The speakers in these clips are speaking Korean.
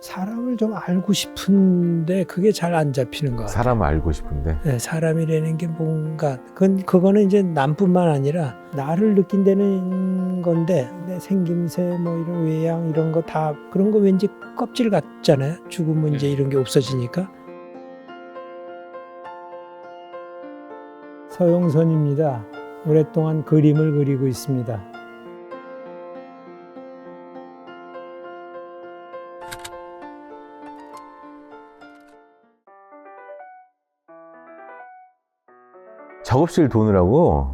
사람을 좀 알고 싶은데 그게 잘 안 잡히는 것 같아요. 사람을 알고 싶은데. 네, 사람이라는 게 뭔가 그거는 이제 남뿐만 아니라 나를 느낀다는 건데 내 생김새 뭐 이런 외양 이런 거 다 그런 거 왠지 껍질 같잖아요. 죽으면 이제 이런 게 없어지니까. 서용선입니다. 오랫동안 그림을 그리고 있습니다. 작업실 도느라고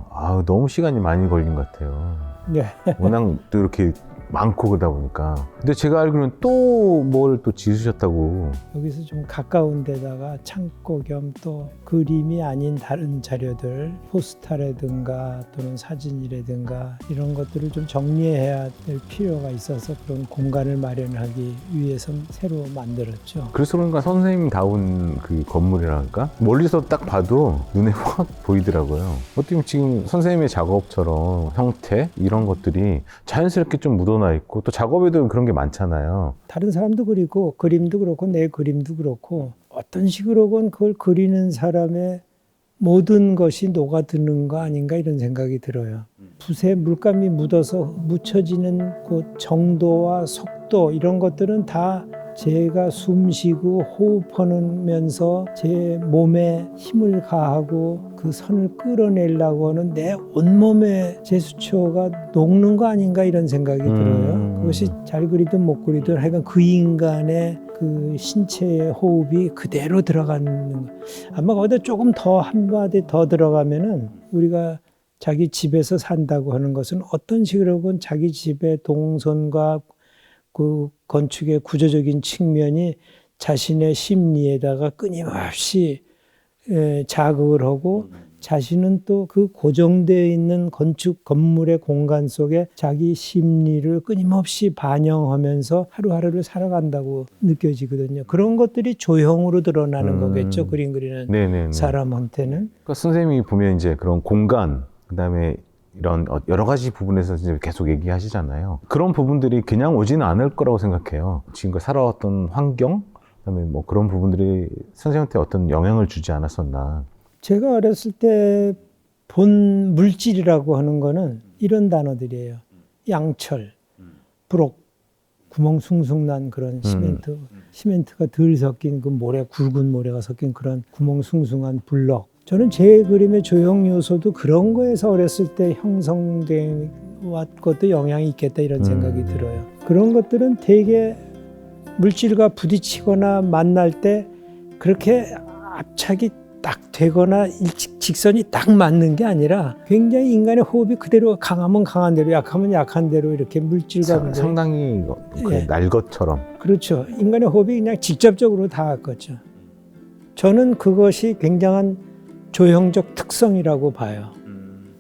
너무 시간이 많이 걸린 것 같아요. 네. 워낙 또 이렇게 많고 그러다 보니까. 근데 제가 알기로는 또 뭘 또 지으셨다고. 여기서 좀 가까운 데다가 창고 겸 또 그림이 아닌 다른 자료들, 포스터라든가 또는 사진이라든가 이런 것들을 좀 정리해야 될 필요가 있어서 그런 공간을 마련하기 위해서 새로 만들었죠. 그래서 그런가 선생님다운 그 건물이랄까? 멀리서 딱 봐도 눈에 확 보이더라고요. 어떻게 보면 지금 선생님의 작업처럼 형태 이런 것들이 자연스럽게 좀 묻어나 있고 또 작업에도 그런 게 많잖아요. 다른 사람도 그리고 그림도 그렇고 내 그림도 그렇고 어떤 식으로건 그걸 그리는 사람의 모든 것이 녹아드는 거 아닌가 이런 생각이 들어요. 붓에 물감이 묻어서 묻혀지는 그 정도와 속도 이런 것들은 다 제가 숨 쉬고 호흡하면서 제 몸에 힘을 가하고 그 선을 끌어내려고 하는 내 온몸의 제스처가 녹는 거 아닌가 이런 생각이 들어요. 그것이 잘 그리든 못 그리든 하여간 그 인간의 그 신체의 호흡이 그대로 들어가는 거. 아마 거기다 조금 더 한마디 더 들어가면은 우리가 자기 집에서 산다고 하는 것은 어떤 식으로건 자기 집의 동선과 그 건축의 구조적인 측면이 자신의 심리에다가 끊임없이 자극을 하고 자신은 또 그 고정되어 있는 건축 건물의 공간 속에 자기 심리를 끊임없이 반영하면서 하루하루를 살아간다고 느껴지거든요. 그런 것들이 조형으로 드러나는 거겠죠. 그림 그리는 네네네. 사람한테는. 그러니까 선생님이 보면 이제 그런 공간, 그다음에 이런 여러 가지 부분에서 이제 계속 얘기하시잖아요. 그런 부분들이 그냥 오지는 않을 거라고 생각해요. 지금까지 살아왔던 환경, 그다음에 뭐 그런 부분들이 선생님한테 어떤 영향을 주지 않았었나. 제가 어렸을 때 본 물질이라고 하는 거는 이런 단어들이에요. 양철, 브록, 구멍 숭숭 난 그런 시멘트가 덜 섞인 그 모래, 굵은 모래가 섞인 그런 구멍 숭숭한 블럭. 저는 제 그림의 조형 요소도 그런 거에서 어렸을 때 형성된 것도 영향이 있겠다 이런 생각이 들어요. 그런 것들은 되게 물질과 부딪히거나 만날 때 그렇게 압착이 딱 되거나 직선이 딱 맞는 게 아니라 굉장히 인간의 호흡이 그대로 강하면 강한 대로 약하면 약한 대로 이렇게 물질과 상당히 날 것처럼. 그렇죠. 인간의 호흡이 그냥 직접적으로 닿았겠죠. 저는 그것이 굉장한 조형적 특성이라고 봐요.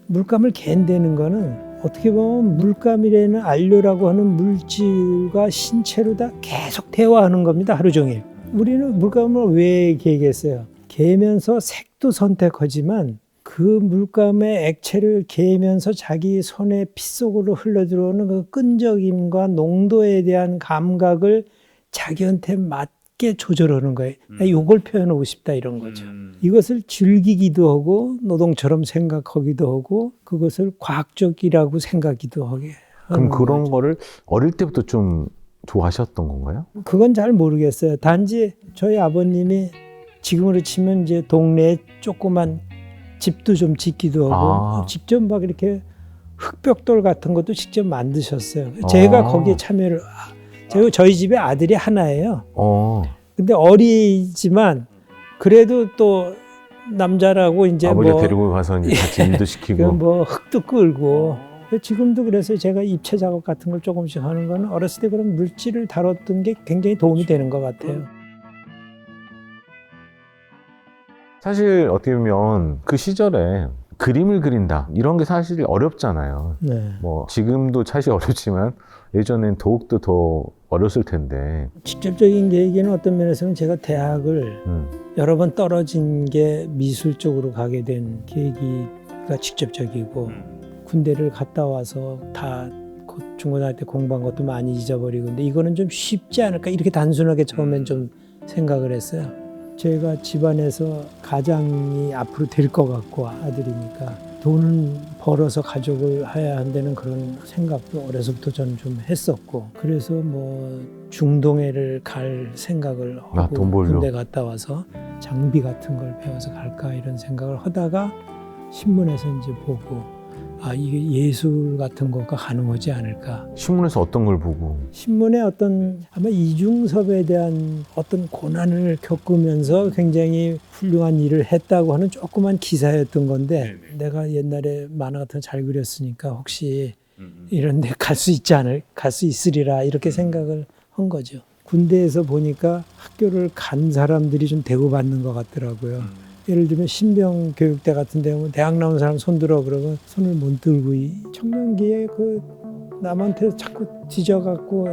물감을 갠다는 거는 어떻게 보면 물감이라는 안료라고 하는 물질과 신체로 다 계속 대화하는 겁니다. 하루 종일. 우리는 물감을 왜 개겠어요? 개면서 색도 선택하지만 그 물감의 액체를 개면서 자기 손의 피 속으로 흘러들어오는 그 끈적임과 농도에 대한 감각을 자기한테 맞게 조절하는 거예요. 이걸 표현하고 싶다 이런 거죠. 이것을 즐기기도 하고 노동처럼 생각하기도 하고 그것을 과학적이라고 생각하기도 하게 그럼 그런 거죠. 거를 어릴 때부터 좀 좋아하셨던 건가요? 그건 잘 모르겠어요. 단지 저희 아버님이 지금으로 치면 이제 동네에 조그만 집도 좀 짓기도 하고 직접 막 이렇게 흙벽돌 같은 것도 직접 만드셨어요. 제가 거기에 참여를 저희 집에 아들이 하나예요. 근데 어리지만 그래도 또 남자라고 이제 아버지가 데리고 가서 이제 같이 일도 시키고 뭐 흙도 끌고 지금도 그래서 제가 입체 작업 같은 걸 조금씩 하는 거는 어렸을 때 그런 물질을 다뤘던 게 굉장히 도움이 되는 것 같아요. 사실 어떻게 보면 그 시절에 그림을 그린다 이런 게 사실 어렵잖아요. 네. 뭐 지금도 사실 어렵지만 예전엔 더욱더 더 어렸을 텐데. 직접적인 계기는 어떤 면에서는 제가 대학을 여러 번 떨어진 게 미술 쪽으로 가게 된 계기가 직접적이고 군대를 갔다 와서 다 중고등학교 때 공부한 것도 많이 잊어버리고 근데 이거는 좀 쉽지 않을까 이렇게 단순하게 처음엔 좀 생각을 했어요. 제가 집안에서 가장이 앞으로 될 것 같고 아들이니까 돈은 벌어서 가족을 해야 한다는 그런 생각도 어려서부터 저는 좀 했었고 그래서 뭐 중동해를 갈 생각을 하고 돈 벌려. 군대 갔다 와서 장비 같은 걸 배워서 갈까 이런 생각을 하다가 신문에서 이제 보고 아 이게 예술 같은 거가 가능하지 않을까. 신문에서 어떤 걸 보고? 신문에 어떤 아마 이중섭에 대한 어떤 고난을 겪으면서 굉장히 훌륭한 일을 했다고 하는 조그만 기사였던 건데 내가 옛날에 만화 같은 거 잘 그렸으니까 혹시 이런 데 갈 수 갈 수 있으리라 이렇게 생각을 한 거죠. 군대에서 보니까 학교를 간 사람들이 좀 대우받는 것 같더라고요. 예를 들면 신병 교육대 같은 데 보면 대학 나온 사람 손 들어 그러면 손을 못 들고 청년기에 그 남한테 자꾸 지져갖고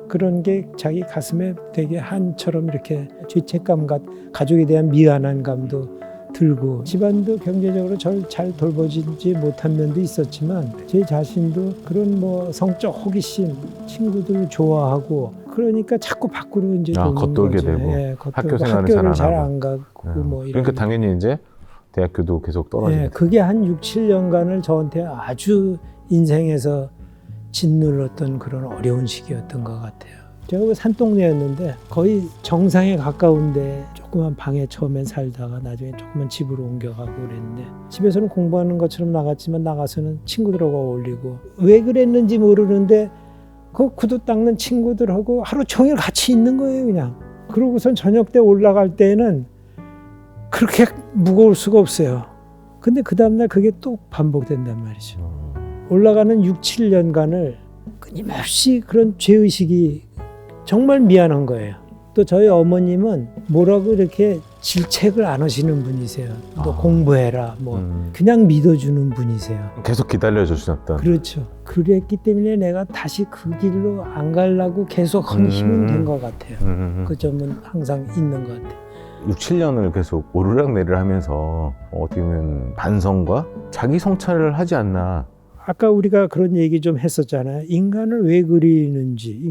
그런 게 자기 가슴에 되게 한처럼 이렇게 죄책감 가족에 대한 미안한 감도 들고 집안도 경제적으로 저를 잘 돌보지 못한 면도 있었지만 제 자신도 그런 뭐 성적 호기심 친구들 좋아하고 그러니까 자꾸 밖으로 이제 도는 겉돌게 거죠. 되고 예, 학교 생활을 학교를 잘 잘 안 안 가고 뭐 이런. 그러니까 당연히 이제 대학교도 계속 떨어지게 예, 그게 한 6, 7년간을 저한테 아주 인생에서 짓눌렀던 그런 어려운 시기였던 것 같아요. 제가 그 산동네였는데 거의 정상에 가까운데 조그만 방에 처음엔 살다가 나중에 조그만 집으로 옮겨가고 그랬는데 집에서는 공부하는 것처럼 나갔지만 나가서는 친구들하고 어울리고 왜 그랬는지 모르는데 그 구두 닦는 친구들하고 하루 종일 같이 있는 거예요 그냥. 그러고선 저녁 때 올라갈 때는 그렇게 무거울 수가 없어요. 근데 그 다음날 그게 또 반복된단 말이죠. 올라가는 6, 7년간을 끊임없이 그런 죄의식이 정말 미안한 거예요. 또 저희 어머님은 뭐라고 이렇게 질책을 안 하시는 분이세요. 너 공부해라 뭐 그냥 믿어주는 분이세요. 계속 기다려주셨던. 그렇죠. 그랬기 때문에 내가 다시 그 길로 안 가려고 계속 한 힘은 된 것 같아요. 그 점은 항상 있는 것 같아요. 6, 7년을 계속 오르락내리락 하면서 어떻게 보면 반성과 자기 성찰을 하지 않나. 아까 우리가 그런 얘기 좀 했었잖아요. 인간을 왜 그리는지,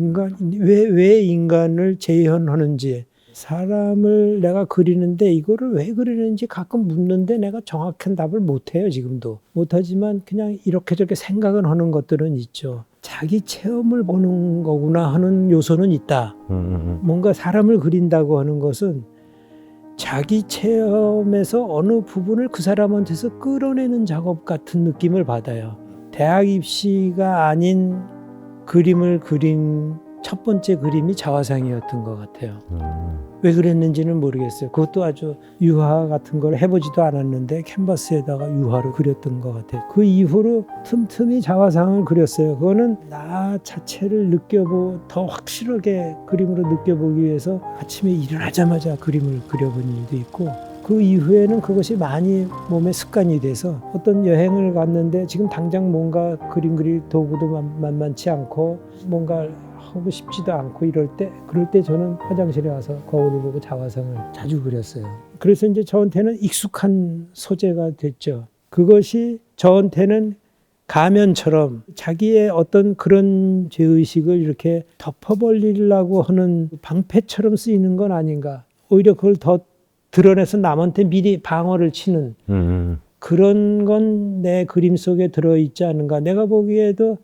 왜 인간을 재현하는지, 사람을 내가 그리는데 이거를 왜 그리는지 가끔 묻는데 내가 정확한 답을 못해요, 지금도. 못하지만 그냥 이렇게 저렇게 생각은 하는 것들은 있죠. 자기 체험을 보는 거구나 하는 요소는 있다. 뭔가 사람을 그린다고 하는 것은 자기 체험에서 어느 부분을 그 사람한테서 끌어내는 작업 같은 느낌을 받아요. 대학 입시가 아닌 그림을 그린 첫 번째 그림이 자화상이었던 것 같아요. 왜 그랬는지는 모르겠어요. 그것도 아주 유화 같은 걸 해보지도 않았는데 캔버스에다가 유화를 그렸던 것 같아요. 그 이후로 틈틈이 자화상을 그렸어요. 그거는 나 자체를 더 확실하게 그림으로 느껴보기 위해서 아침에 일어나자마자 그림을 그려본 일도 있고 그 이후에는 그것이 많이 몸에 습관이 돼서 어떤 여행을 갔는데 지금 당장 뭔가 그림 그릴 도구도 만만치 않고 뭔가 하고 싶지도 않고 그럴 때 저는 화장실에 와서 거울을 보고 자화상을 자주 그렸어요. 그래서 이제 저한테는 익숙한 소재가 됐죠. 그것이 저한테는 가면처럼 자기의 어떤 그런 죄의식을 이렇게 덮어버리려고 하는 방패처럼 쓰이는 건 아닌가. 오히려 그걸 더 드러내서 남한테 미리 방어를 치는 그런 건 내 그림 속에 들어있지 않은가. 내가 보기에도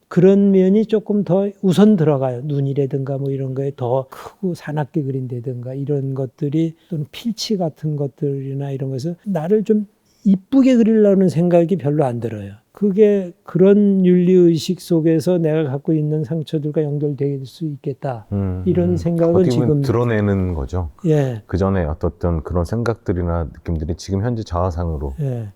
그런 면이 조금 더 우선 들어가요. 눈이라든가 뭐 이런 거에 더 크고 사납게 그린다든가 이런 것들이 또는 필치 같은 것들이나 이런 것에서 나를 좀 이쁘게 그리려는 생각이 별로 안 들어요. 그게 그런 윤리의식 속에서 내가 갖고 있는 상처들과 연결될 수 있겠다. 이런 생각은 지금 드러내는 거죠. 예. 그 전에 어떤 그런 생각들이나 느낌들이 지금 현재 자화상으로. 예.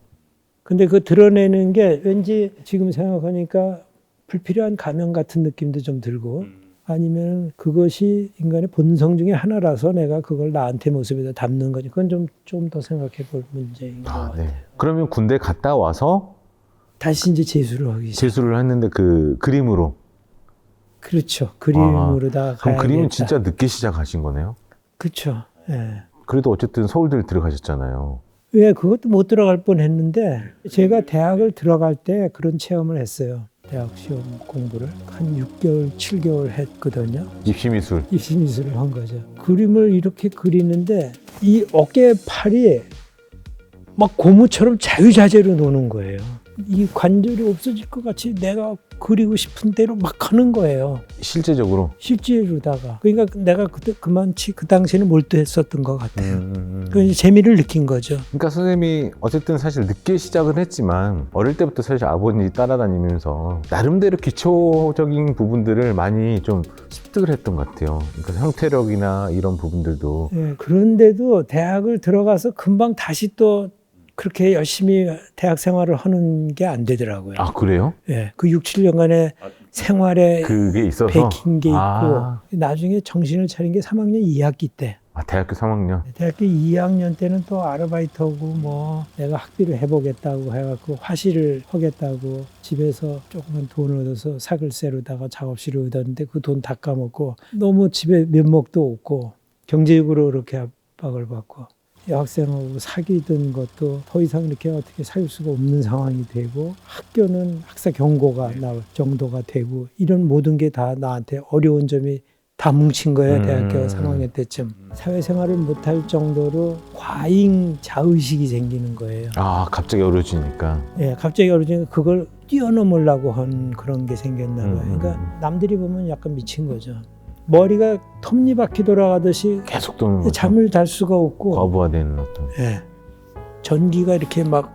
근데 그 드러내는 게 왠지 지금 생각하니까 불필요한 가면 같은 느낌도 좀 들고 아니면 그것이 인간의 본성 중에 하나라서 내가 그걸 나한테 모습에다 담는 거지. 그건 좀 더 생각해 볼 문제인 것 같아요. 네. 그러면 군대 갔다 와서 다시 이제 재수를 하기 시작. 재수를 했는데 그 그림으로. 그렇죠. 그림으로다가 그럼 가야겠다. 그림은 진짜 늦게 시작하신 거네요? 그렇죠. 예. 그래도 어쨌든 서울대를 들어가셨잖아요. 왜 그것도 못 들어갈 뻔했는데 제가 대학을 들어갈 때 그런 체험을 했어요. 대학 시험 공부를 한 6개월, 7개월 했거든요. 입시미술. 입시미술을 한 거죠. 그림을 이렇게 그리는데 이 어깨 팔이 막 고무처럼 자유자재로 노는 거예요. 이 관절이 없어질 것 같이 내가 그리고 싶은 대로 막 하는 거예요. 실제적으로. 실제로다가. 그러니까 내가 그때 그 당시에는 몰두했었던 것 같아요. 그 재미를 느낀 거죠. 그러니까 선생님이 어쨌든 사실 늦게 시작은 했지만 어릴 때부터 사실 아버지 따라다니면서 나름대로 기초적인 부분들을 많이 좀 습득을 했던 것 같아요. 그러니까 형태력이나 이런 부분들도. 예, 그런데도 대학을 들어가서 금방 다시 또 그렇게 열심히 대학 생활을 하는 게 안 되더라고요. 아, 그래요? 예, 그 6, 7년간의 생활에 그게 있어서? 베낀 게 있고 아. 나중에 정신을 차린 게 3학년 2학기 때. 아, 대학교 3학년? 대학교 2학년 때는 또 아르바이트하고 뭐 내가 학비를 해보겠다고 해갖고 화실을 하겠다고 집에서 조그만 돈을 얻어서 사글세로다가 작업실을 얻었는데 그 돈 다 까먹고 너무 집에 면목도 없고 경제적으로 그렇게 압박을 받고 여학생하고 사귀던 것도 더 이상 이렇게 어떻게 사귈 수가 없는 상황이 되고 학교는 학사 경고가 나올 정도가 되고 이런 모든 게 다 나한테 어려운 점이 다 뭉친 거예요. 대학교 3학년 때쯤. 사회생활을 못할 정도로 과잉 자의식이 생기는 거예요. 아, 갑자기 어려지니까. 예, 갑자기 어려지니까 그걸 뛰어넘으려고 한 그런 게 생겼나 봐요. 그러니까 남들이 보면 약간 미친 거죠. 머리가 톱니바퀴 돌아가듯이 계속 도는 거죠. 잠을 잘 수가 없고 과부하되는 어떤. 예, 전기가 이렇게 막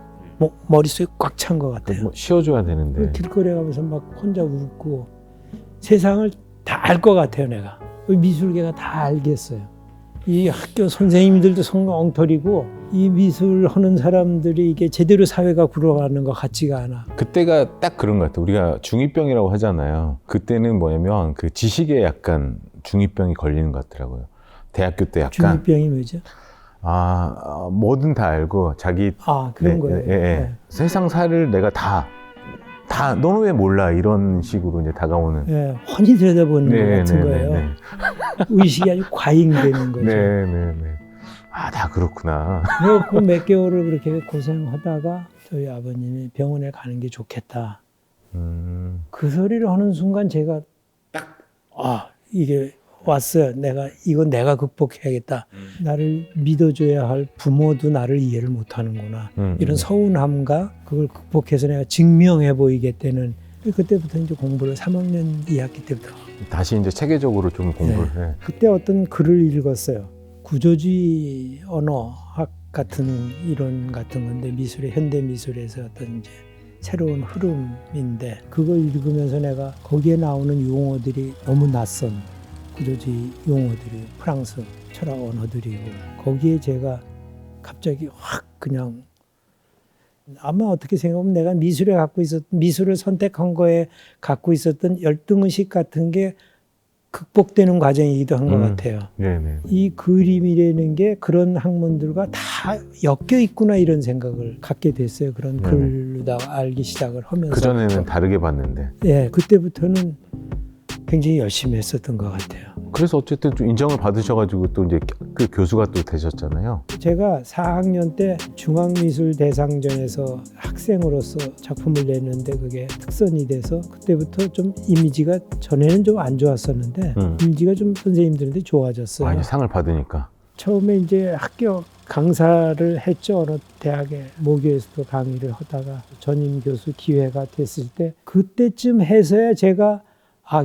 머릿속에 꽉 찬 것 같아요. 뭐 쉬어줘야 되는데. 길거리에 가면서 막 혼자 웃고 세상을 다 알 것 같아요. 내가 미술계가 다 알겠어요. 이 학교 선생님들도 엉터리고 이 미술 하는 사람들이 이게 제대로 사회가 굴러가는 것 같지가 않아. 그때가 딱 그런 것 같아요. 우리가 중2병이라고 하잖아요. 그때는 뭐냐면 그 지식에 약간 중2병이 걸리는 것 같더라고요. 대학교 때 약간. 중2병이 뭐죠? 뭐든 다 알고 자기. 그런 거예요. 예. 네. 세상사를 내가 다 너는 왜 몰라 이런 식으로 이제 다가오는. 예, 훤히 들여다보는 것 같은 거예요. 네. 의식이 아주 과잉되는 거죠. 네. 아, 다 그렇구나. 그래서 몇 개월을 그렇게 고생하다가 저희 아버님이 병원에 가는 게 좋겠다. 그 소리를 하는 순간 제가 이게 왔어요. 이건 내가 극복해야겠다. 나를 믿어줘야 할 부모도 나를 이해를 못하는구나. 이런 서운함과 그걸 극복해서 내가 증명해 보이겠다는 그때부터 이제 공부를 3학년 2학기 때부터 다시 이제 체계적으로 좀 공부를 해. 그때 어떤 글을 읽었어요. 구조주의 언어학 같은 이론 같은 건데 미술의 현대 미술에서 어떤 이제 새로운 흐름인데 그걸 읽으면서 내가 거기에 나오는 용어들이 너무 낯선 구조주의 용어들이 프랑스 철학 언어들이고 거기에 제가 갑자기 확 그냥 아마 어떻게 생각하면 내가 미술을 선택한 거에 갖고 있었던 열등의식 같은 게 극복되는 과정이기도 한 것 같아요. 네네. 이 그림이라는 게 그런 학문들과 다 엮여 있구나 이런 생각을 갖게 됐어요. 그런 글로다가 알기 시작을 하면서. 그전에는 다르게 봤는데. 예, 그때부터는 굉장히 열심히 했었던 것 같아요. 그래서 어쨌든 좀 인정을 받으셔가지고 또 이제 그 교수가 또 되셨잖아요. 제가 4학년 때 중앙미술대상전에서 학생으로서 작품을 냈는데 그게 특선이 돼서 그때부터 좀 이미지가 전에는 좀 안 좋았었는데 이미지가 좀 선생님들한테 좋아졌어요. 이제 상을 받으니까. 처음에 이제 학교 강사를 했죠. 어느 대학에 모교에서도 강의를 하다가 전임 교수 기회가 됐을 때 그때쯤 해서야 제가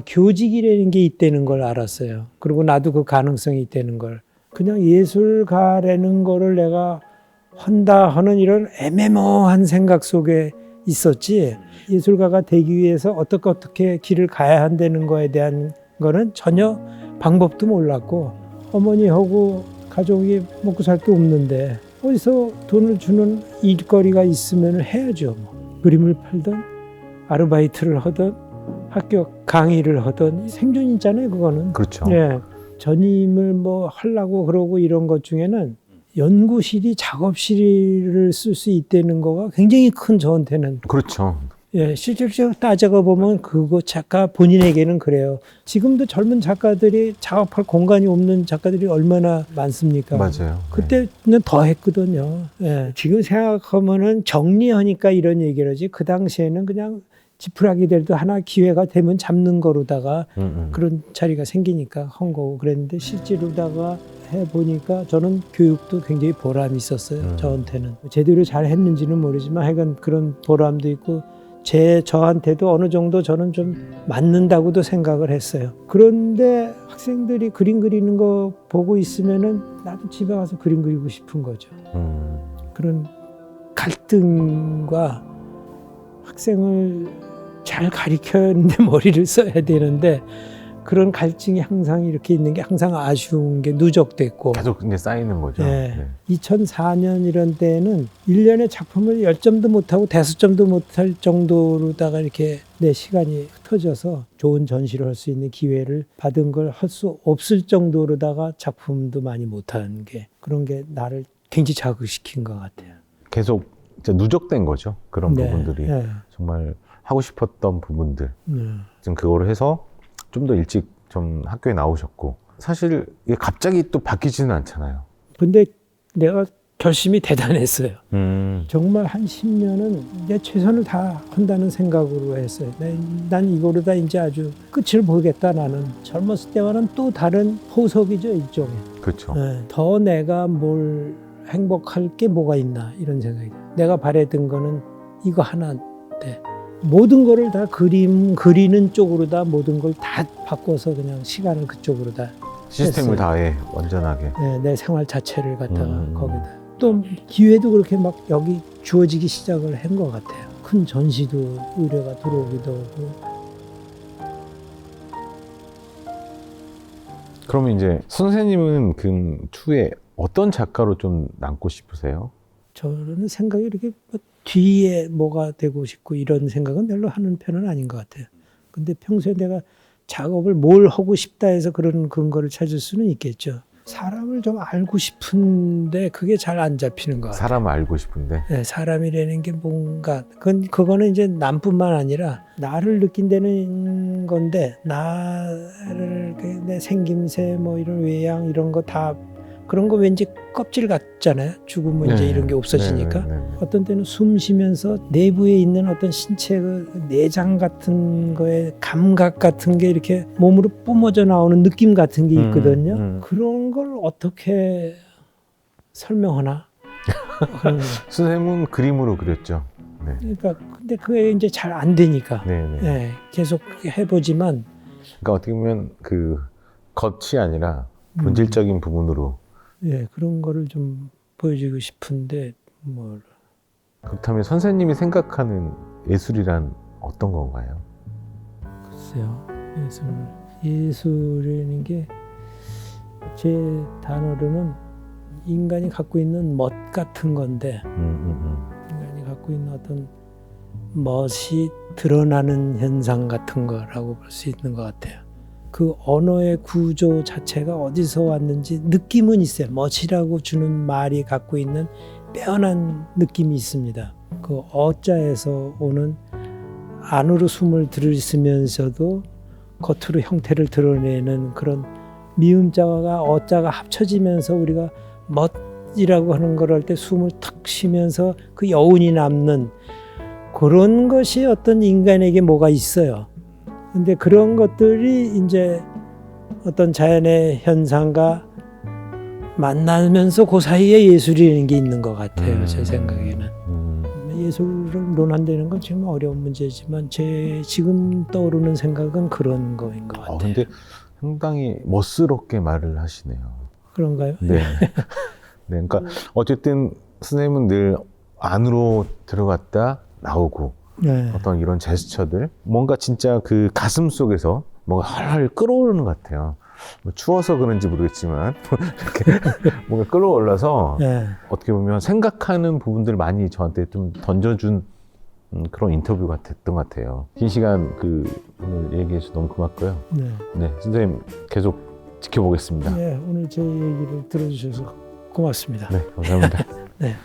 교직이라는 게 있다는 걸 알았어요. 그리고 나도 그 가능성이 있다는 걸. 그냥 예술가라는 거를 내가 한다 하는 이런 애매모호한 생각 속에 있었지 예술가가 되기 위해서 어떻게 길을 가야 한다는 거에 대한 거는 전혀 방법도 몰랐고 어머니하고 가족이 먹고 살 게 없는데 어디서 돈을 주는 일거리가 있으면 해야죠. 그림을 팔던 아르바이트를 하던 학교 강의를 하던 생존 있잖아요, 그거는. 그렇죠. 예. 전임을 하려고 그러고 이런 것 중에는 연구실이 작업실을 쓸 수 있다는 거가 굉장히 큰 저한테는. 그렇죠. 예, 실질적으로 따져가 보면 그거 작가 본인에게는 그래요. 지금도 젊은 작가들이 작업할 공간이 없는 작가들이 얼마나 많습니까? 맞아요. 그때는 더 했거든요. 예. 지금 생각하면은 정리하니까 이런 얘기를 하지 그 당시에는 그냥 지푸라기 들도 하나 기회가 되면 잡는 거로다가 음. 그런 자리가 생기니까 한 거고 그랬는데 실제로다가 해보니까 저는 교육도 굉장히 보람이 있었어요. 저한테는. 제대로 잘 했는지는 모르지만 하여간 그런 보람도 있고 저한테도 어느 정도 저는 좀 맞는다고도 생각을 했어요. 그런데 학생들이 그림 그리는 거 보고 있으면은 나도 집에 가서 그림 그리고 싶은 거죠. 그런 갈등과 학생을 잘 가르쳐야 하는데 머리를 써야 되는데 그런 갈증이 항상 이렇게 있는 게 항상 아쉬운 게 누적됐고 계속 이제 쌓이는 거죠. 네. 네. 2004년 이런 때는 1년에 작품을 10점도 못하고 5점도 못할 정도로다가 이렇게 내 시간이 흩어져서 좋은 전시를 할 수 있는 기회를 받은 걸 할 수 없을 정도로다가 작품도 많이 못한 게 그런 게 나를 굉장히 자극시킨 것 같아요. 계속 이제 누적된 거죠. 그런 네. 부분들이. 네. 정말 하고 싶었던 부분들. 네. 지금 그거를 해서 좀 더 일찍 좀 학교에 나오셨고. 사실 이게 갑자기 또 바뀌지는 않잖아요. 근데 내가 결심이 대단했어요. 음. 정말 한 10년은 내 최선을 다 한다는 생각으로 했어요. 난 이거로다 이제 아주 끝을 보겠다. 나는 젊었을 때와는 또 다른 포석이죠, 일종의. 그렇죠. 네, 더 내가 뭘 행복할 게 뭐가 있나 이런 생각이. 내가 바랬던 거는 이거 하나인데 모든 거를 다 그리는 쪽으로 다 모든 걸 다 바꿔서 그냥 시간을 그쪽으로 다 시스템을 했어요. 다해 완전하게. 네, 내 생활 자체를 갖다가 거기다. 또 기회도 그렇게 막 여기 주어지기 시작을 한 것 같아요. 큰 전시도 의뢰가 들어오기도 하고. 그러면 이제 선생님은 그 추후에 어떤 작가로 좀 남고 싶으세요? 저는 생각이 이렇게 뭐 뒤에 뭐가 되고 싶고 이런 생각은 별로 하는 편은 아닌 것 같아요. 근데 평소에 내가 작업을 뭘 하고 싶다 해서 그런 근거를 찾을 수는 있겠죠. 사람을 좀 알고 싶은데 그게 잘 안 잡히는 것 같아요. 사람을 알고 싶은데. 네, 사람이라는 게 뭔가 그거는 이제 남뿐만 아니라 나를 느낀다는 건데 나를 내 생김새 뭐 이런 외양 이런 거 다 그런 거 왠지 껍질 같잖아요. 죽으면 이제 이런 게 없어지니까. 어떤 때는 숨 쉬면서 내부에 있는 어떤 신체 그 내장 같은 거에 감각 같은 게 이렇게 몸으로 뿜어져 나오는 느낌 같은 게 있거든요. 그런 걸 어떻게 설명하나? 선생님은 그림으로 그렸죠. 네. 그러니까 근데 그게 이제 잘 안 되니까 네네. 네, 계속 해보지만 그러니까 어떻게 보면 그 겉이 아니라 본질적인 부분으로. 예, 그런 거를 좀 보여주고 싶은데 뭘 그렇다면 선생님이 생각하는 예술이란 어떤 건가요? 글쎄요. 예술이라는 게 제 단어로는 인간이 갖고 있는 멋 같은 건데 인간이 갖고 있는 어떤 멋이 드러나는 현상 같은 거라고 볼 수 있는 것 같아요. 그 언어의 구조 자체가 어디서 왔는지 느낌은 있어요. 멋이라고 주는 말이 갖고 있는 빼어난 느낌이 있습니다. 그 어자에서 오는 안으로 숨을 들이쓰면서도 겉으로 형태를 드러내는 그런 미음자가 어자가 합쳐지면서 우리가 멋이라고 하는 걸 할 때 숨을 탁 쉬면서 그 여운이 남는 그런 것이 어떤 인간에게 뭐가 있어요. 근데 그런 것들이 이제 어떤 자연의 현상과 만나면서 그 사이에 예술이라는 게 있는 것 같아요. 제 생각에는. 예술을 논한다는 건 정말 어려운 문제지만 제 지금 떠오르는 생각은 그런 거인 것 같아요. 근데 상당히 멋스럽게 말을 하시네요. 그런가요? 네. 네. 그러니까 어쨌든 선생님은 늘 안으로 들어갔다 나오고 네. 어떤 이런 제스처들 뭔가 진짜 그 가슴 속에서 뭔가 헐헐 끌어오르는 것 같아요. 뭐 추워서 그런지 모르겠지만 이렇게 뭔가 끌어올라서 네. 어떻게 보면 생각하는 부분들 많이 저한테 좀 던져준 그런 인터뷰가 됐던 것 같아요. 긴 시간 오늘 얘기해 주셔서 너무 고맙고요. 네. 네, 선생님 계속 지켜보겠습니다. 네, 오늘 제 얘기를 들어주셔서 고맙습니다. 네, 감사합니다. 네.